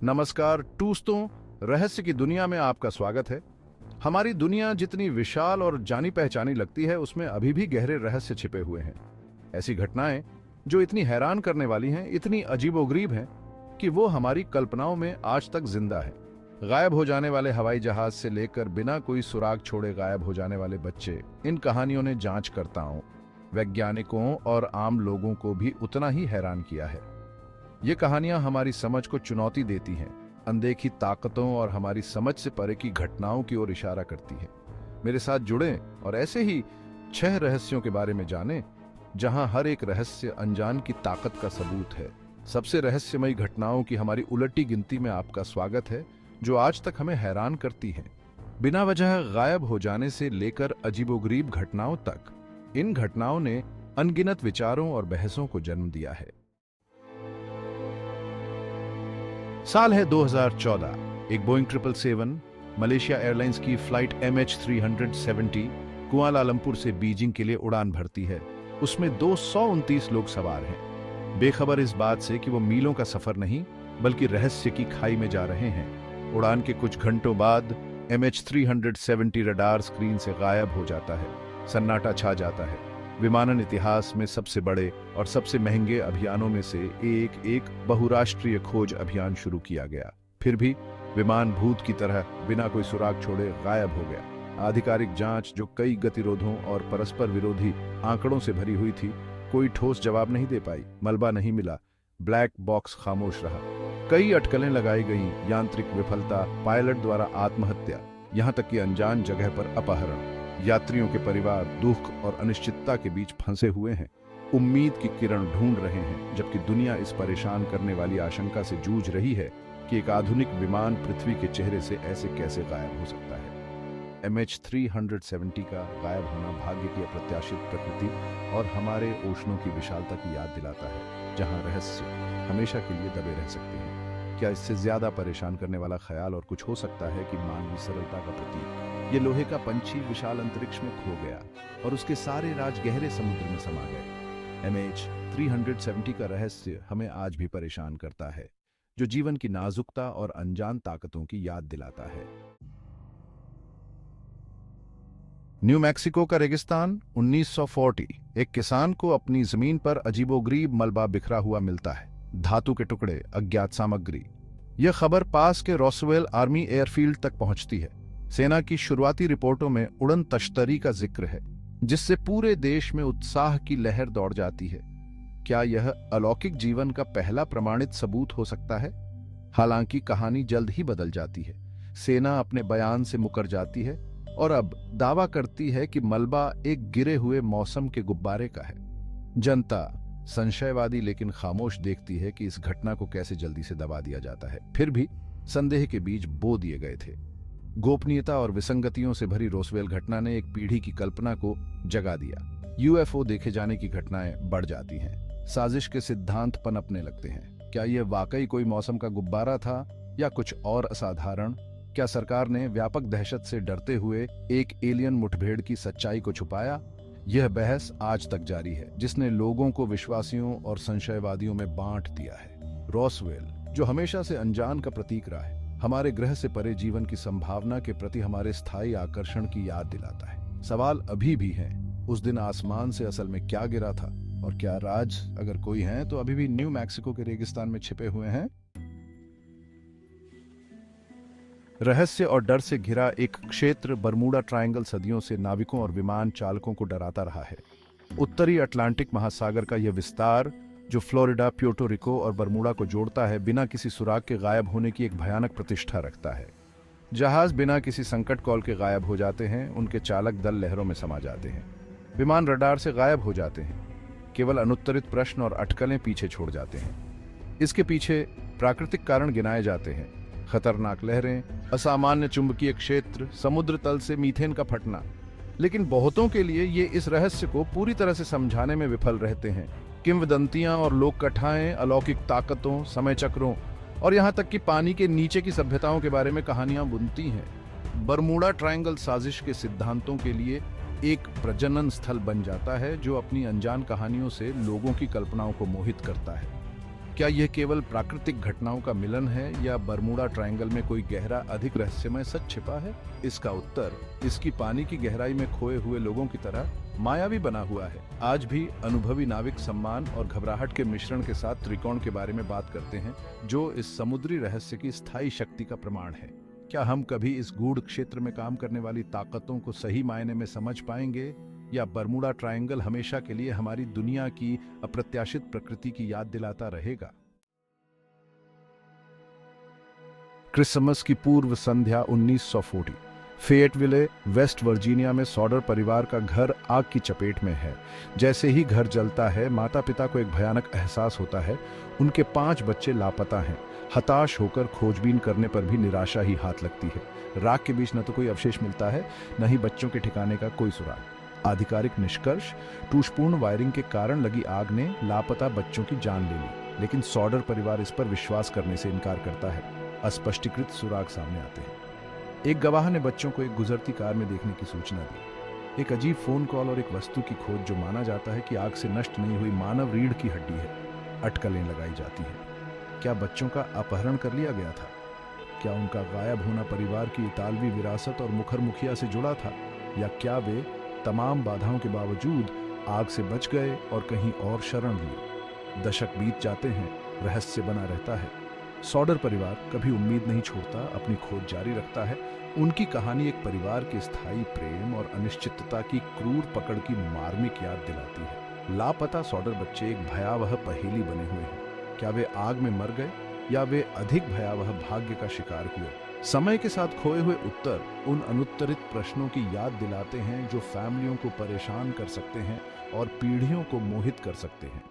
नमस्कार दोस्तों, रहस्य की दुनिया में आपका स्वागत है। हमारी दुनिया जितनी विशाल और जानी पहचानी लगती है, उसमें अभी भी गहरे रहस्य छिपे हुए हैं। ऐसी घटनाएं जो इतनी हैरान करने वाली हैं, इतनी अजीबोगरीब हैं कि वो हमारी कल्पनाओं में आज तक जिंदा है। गायब हो जाने वाले हवाई जहाज से लेकर बिना कोई सुराग छोड़े गायब हो जाने वाले बच्चे, इन कहानियों ने जांचकर्ताओं, वैज्ञानिकों और आम लोगों को भी उतना ही हैरान किया है। ये कहानियां हमारी समझ को चुनौती देती हैं, अनदेखी ताकतों और हमारी समझ से परे की घटनाओं की ओर इशारा करती हैं। मेरे साथ जुड़ें और ऐसे ही 6 रहस्यों के बारे में जानें, जहां हर एक रहस्य अनजान की ताकत का सबूत है। सबसे रहस्यमयी घटनाओं की हमारी उलटी गिनती में आपका स्वागत है, जो आज तक हमें हैरान करती हैं। बिना वजह गायब हो जाने से लेकर अजीबोगरीब घटनाओं तक, इन घटनाओं ने अनगिनत विचारों और बहसों को जन्म दिया है। साल है 2014। एक बोइंग 777 मलेशिया एयरलाइंस की फ्लाइट MH370 कुआलालंपुर से बीजिंग के लिए उड़ान भरती है। उसमें 229 लोग सवार हैं, बेखबर इस बात से कि वो मीलों का सफर नहीं बल्कि रहस्य की खाई में जा रहे हैं। उड़ान के कुछ घंटों बाद MH370 रडार स्क्रीन से गायब हो जाता है। सन्नाटा छा जाता है। विमानन इतिहास में सबसे बड़े और सबसे महंगे अभियानों में से एक बहुराष्ट्रीय खोज अभियान शुरू किया गया। फिर भी विमान भूत की तरह बिना कोई सुराग छोड़े गायब हो गया। आधिकारिक जांच, जो कई गतिरोधों और परस्पर विरोधी आंकड़ों से भरी हुई थी, कोई ठोस जवाब नहीं दे पाई। मलबा नहीं मिला, ब्लैक बॉक्स खामोश रहा। कई अटकलें लगाई गईं, यांत्रिक विफलता, पायलट द्वारा आत्महत्या, यहां तक कि अनजान जगह पर अपहरण। यात्रियों के परिवार दुख और अनिश्चितता के बीच फंसे हुए हैं, उम्मीद की किरण ढूंढ रहे हैं, जबकि दुनिया इस परेशान करने वाली आशंका से जूझ रही है कि एक आधुनिक विमान पृथ्वी के चेहरे से ऐसे कैसे गायब हो सकता है। MH370 का गायब होना भाग्य की अप्रत्याशित प्रकृति और हमारे ओशनों की विशालता की याद दिलाता है, जहां रहस्य हमेशा के लिए दबे रह सकते हैं। क्या इससे ज्यादा परेशान करने वाला ख्याल और कुछ हो सकता है कि मानवीय सरलता का प्रतीक ये लोहे का पंछी विशाल अंतरिक्ष में खो गया और उसके सारे राज गहरे समुद्र में समा गए। MH370 का रहस्य हमें आज भी परेशान करता है, जो जीवन की नाजुकता और अनजान ताकतों की याद दिलाता है। न्यू मैक्सिको का रेगिस्तान 1940। एक किसान को अपनी जमीन पर अजीबोगरीब मलबा बिखरा हुआ मिलता है, धातु के टुकड़े, अज्ञात सामग्री। यह खबर पास के रॉसवेल आर्मी एयरफील्ड तक पहुंचती है। सेना की शुरुआती रिपोर्टों में उड़न तश्तरी का जिक्र है, जिससे पूरे देश में उत्साह की लहर दौड़ जाती है। क्या यह अलौकिक जीवन का पहला प्रमाणित सबूत हो सकता है? हालांकि कहानी जल्द ही बदल जाती है। सेना अपने बयान से मुकर जाती है और अब दावा करती है कि मलबा एक गिरे हुए मौसम के गुब्बारे का है। जनता संशयवादी लेकिन खामोश देखती है कि इस घटना को कैसे जल्दी से दबा दिया जाता है। फिर भी संदेह के बीज बो दिए गए थे। गोपनीयता और विसंगतियों से भरी रोसवेल घटना ने एक पीढ़ी की कल्पना को जगा दिया। UFO देखे जाने की घटनाएं बढ़ जाती हैं। साजिश के सिद्धांत पनपने लगते हैं। क्या यह वाकई कोई मौसम का गुब्बारा था या कुछ और असाधारण? क्या सरकार ने व्यापक दहशत से डरते हुए एक एलियन मुठभेड़ की सच्चाई को छुपाया? यह बहस आज तक जारी है, जिसने लोगों को विश्वासियों और संशयवादियों में बांट दिया है। रोसवेल, जो हमेशा से अनजान का प्रतीक रहा है, हमारे ग्रह से परे जीवन की संभावना के प्रति हमारे स्थायी आकर्षण की याद दिलाता है। सवाल अभी भी है, उस दिन आसमान से असल में क्या गिरा था? और क्या राज, अगर कोई है, तो अभी भी न्यू मैक्सिको के रेगिस्तान में छिपे हुए हैं? रहस्य और डर से घिरा एक क्षेत्र बरमूडा ट्रायंगल सदियों से नाविकों और विमान चालकों को डराता रहा है। उत्तरी अटलांटिक महासागर का यह विस्तार, जो फ्लोरिडा, प्यूर्टो रिको और बरमूडा को जोड़ता है, बिना किसी सुराग के गायब होने की एक भयानक प्रतिष्ठा रखता है। जहाज बिना किसी संकट कॉल के गायब हो जाते हैं, उनके चालक दल लहरों में समा जाते हैं, विमान रडार से गायब हो जाते हैं, केवल अनुत्तरित प्रश्न और अटकलें पीछे छोड़ जाते हैं। इसके पीछे प्राकृतिक कारण गिनाए जाते हैं: खतरनाक लहरें, असामान्य चुंबकीय क्षेत्र, समुद्र तल से मीथेन का फटना। लेकिन बहुतों के लिए ये इस रहस्य को पूरी तरह से समझाने में विफल रहते हैं। किंवदंतियां और लोक कथाएं अलौकिक ताकतों, समय चक्रों और यहाँ तक कि पानी के नीचे की सभ्यताओं के बारे में कहानियां बुनती हैं। बरमूडा ट्रायंगल साजिश के सिद्धांतों के लिए एक प्रजनन स्थल बन जाता है, जो अपनी अनजान कहानियों से लोगों की कल्पनाओं को मोहित करता है। क्या यह केवल प्राकृतिक घटनाओं का मिलन है या बरमूडा ट्रायंगल में कोई गहरा अधिक रहस्यमय सच छिपा है? इसका उत्तर इसकी पानी की गहराई में खोए हुए लोगों की तरह मायावी बना हुआ है। आज भी अनुभवी नाविक सम्मान और घबराहट के मिश्रण के साथ त्रिकोण के बारे में बात करते हैं, जो इस समुद्री रहस्य की स्थायी शक्ति का प्रमाण है। क्या हम कभी इस गूढ़ क्षेत्र में काम करने वाली ताकतों को सही मायने में समझ पाएंगे, या बरमूडा ट्रायंगल हमेशा के लिए हमारी दुनिया की अप्रत्याशित प्रकृति की याद दिलाता रहेगा? क्रिसमस की पूर्व संध्या 1940। फेयटविले, वेस्ट वर्जीनिया में सॉडर परिवार का घर आग की चपेट में है। जैसे ही घर जलता है, माता पिता को एक भयानक एहसास होता है। उनके 5 बच्चे लापता हैं। हताश होकर खोजबीन करने पर भी निराशा ही हाथ लगती है। राख के बीच न तो कोई अवशेष मिलता है, न ही बच्चों के ठिकाने का कोई सुराग। आधिकारिक निष्कर्ष: टूटपूर्ण वायरिंग के कारण लगी आग ने लापता बच्चों की जान ले ली, लेकिन सॉडर परिवार इस पर विश्वास करने से इनकार करता है। अस्पष्टीकृत सुराग सामने आते हैं। एक गवाह ने बच्चों को एक गुजरती कार में देखने की सूचना दी। एक अजीब फोन कॉल और एक वस्तु की खोज जो माना जाता है कि आग से नष्ट नहीं हुई मानव रीढ़ की हड्डी है। अटकलें लगाई जाती हैं। क्या बच्चों का अपहरण कर लिया गया था? क्या उनका गायब होना परिवार की इतालवी विरासत और मुखर मुखिया से जुड़ा था, या क्या वे तमाम बाधाओं के बावजूद आग से बच गए और कहीं और शरण लिए? दशक बीत जाते हैं, रहस्य बना रहता है। सॉडर परिवार कभी उम्मीद नहीं छोड़ता, अपनी खोज जारी रखता है। उनकी कहानी एक परिवार के स्थायी प्रेम और अनिश्चितता की क्रूर पकड़ की मार्मिक याद दिलाती है। लापता सॉडर बच्चे एक भयावह पहेली बने हुए हैं। क्या वे आग में मर गए, या वे अधिक भयावह भाग्य का शिकार हुए? समय के साथ खोए हुए उत्तर उन अनुत्तरित प्रश्नों की याद दिलाते हैं जो फैमिलियों को परेशान कर सकते हैं और पीढ़ियों को मोहित कर सकते हैं।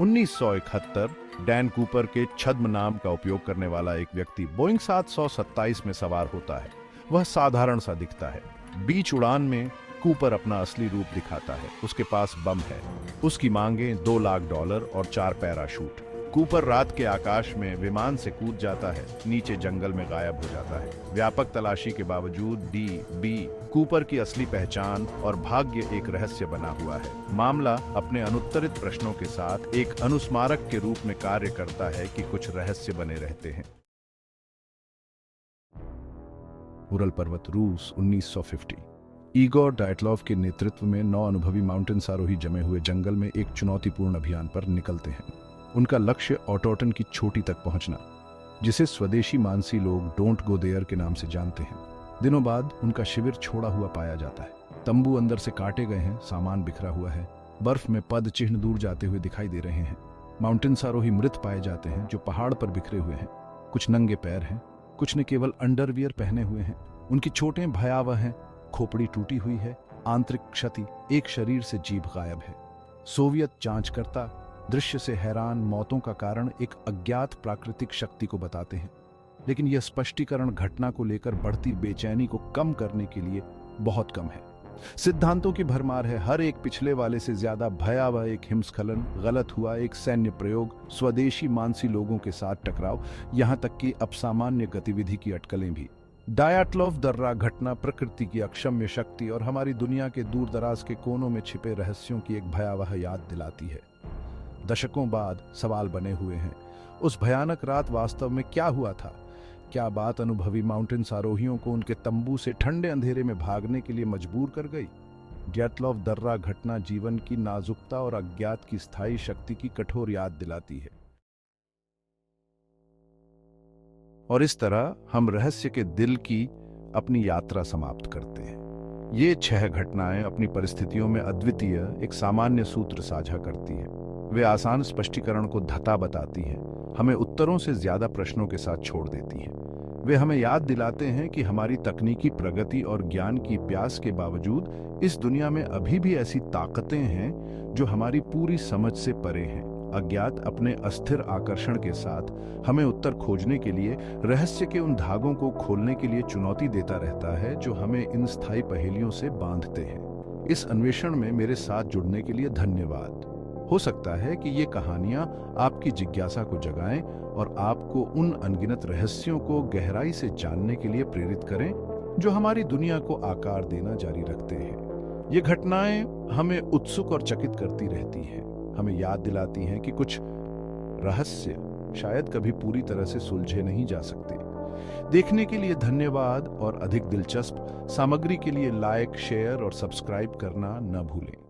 1971 डैन कूपर के छद्म नाम का उपयोग करने वाला एक व्यक्ति बोइंग 727 में सवार होता है। वह साधारण सा दिखता है। बीच उड़ान में कूपर अपना असली रूप दिखाता है। उसके पास बम है। उसकी मांगें $2 लाख और 4 पैराशूट। कूपर रात के आकाश में विमान से कूद जाता है, नीचे जंगल में गायब हो जाता है। व्यापक तलाशी के बावजूद डी.बी. कूपर की असली पहचान और भाग्य एक रहस्य बना हुआ है। मामला अपने अनुत्तरित प्रश्नों के साथ एक अनुस्मारक के रूप में कार्य करता है कि कुछ रहस्य बने रहते हैं। उरल पर्वत, रूस, 1950। ईगोर डायटलॉव के नेतृत्व में 9 अनुभवी माउंटेन्स आरोही जमे हुए जंगल में एक चुनौतीपूर्ण अभियान पर निकलते हैं। उनका लक्ष्य ऑटोटन की चोटी तक पहुंचना, जिसे स्वदेशी मानसी लोग डोंट गो देयर के नाम से जानते हैं। दिनों बाद उनका शिविर छोड़ा हुआ पाया जाता है। तंबू अंदर से काटे गए हैं, सामान बिखरा हुआ है। बर्फ में पद चिन्ह दूर जाते हुए दिखाई दे रहे हैं। माउंटेन्स आरोही मृत पाए जाते हैं जो पहाड़ पर बिखरे हुए हैं। कुछ नंगे पैर हैं, कुछ ने केवल अंडरवियर पहने हुए हैं। उनकी चोटें भयावह हैं, खोपड़ी टूटी हुई है, आंतरिक क्षति, एक शरीर से जीभ गायब है। सोवियत जांचकर्ता दृश्य से हैरान मौतों का कारण एक अज्ञात प्राकृतिक शक्ति को बताते हैं, लेकिन यह स्पष्टीकरण घटना को लेकर बढ़ती बेचैनी को कम करने के लिए बहुत कम है। सिद्धांतों की भरमार है, हर एक पिछले वाले से ज्यादा भयावह। एक हिमस्खलन, गलत हुआ एक सैन्य प्रयोग, स्वदेशी मानसी लोगों के साथ टकराव, यहां तक कि असामान्य गतिविधि की अटकलें भी। डायाटलॉव दर्रा घटना प्रकृति की अक्षम्य शक्ति और हमारी दुनिया के दूर दराज के कोनों में छिपे रहस्यों की एक भयावह याद दिलाती है। दशकों बाद सवाल बने हुए हैं, उस भयानक रात वास्तव में क्या हुआ था? क्या बात अनुभवी माउंटेन्स आरोहियों को उनके तंबू से ठंडे अंधेरे में भागने के लिए मजबूर कर गई? डायाटलॉव दर्रा घटना जीवन की नाजुकता और अज्ञात की स्थायी शक्ति की कठोर याद दिलाती है। और इस तरह हम रहस्य के दिल की अपनी यात्रा समाप्त करते हैं। ये 6 घटनाएं अपनी परिस्थितियों में अद्वितीय एक सामान्य सूत्र साझा करती हैं। वे आसान स्पष्टीकरण को धता बताती हैं, हमें उत्तरों से ज्यादा प्रश्नों के साथ छोड़ देती हैं। वे हमें याद दिलाते हैं कि हमारी तकनीकी प्रगति और ज्ञान की प्यास के बावजूद इस दुनिया में अभी भी ऐसी ताकतें हैं जो हमारी पूरी समझ से परे हैं। अज्ञात अपने अस्थिर आकर्षण के साथ हमें उत्तर खोजने के लिए, रहस्य के उन धागों को खोलने के लिए चुनौती देता रहता है जो हमें इन स्थायी पहेलियों से बांधते हैं। इस अन्वेषण में मेरे साथ जुड़ने के लिए धन्यवाद। हो सकता है कि ये कहानियां आपकी जिज्ञासा को जगाएं और आपको उन अनगिनत रहस्यों को गहराई से जानने के लिए प्रेरित करें जो हमारी दुनिया को आकार देना जारी रखते हैं। ये घटनाएं हमें उत्सुक और चकित करती रहती हैं, हमें हमें याद दिलाती हैं कि कुछ रहस्य शायद कभी पूरी तरह से सुलझे नहीं जा सकते। देखने के लिए धन्यवाद और अधिक दिलचस्प सामग्री के लिए लाइक, शेयर और सब्सक्राइब करना न भूलें।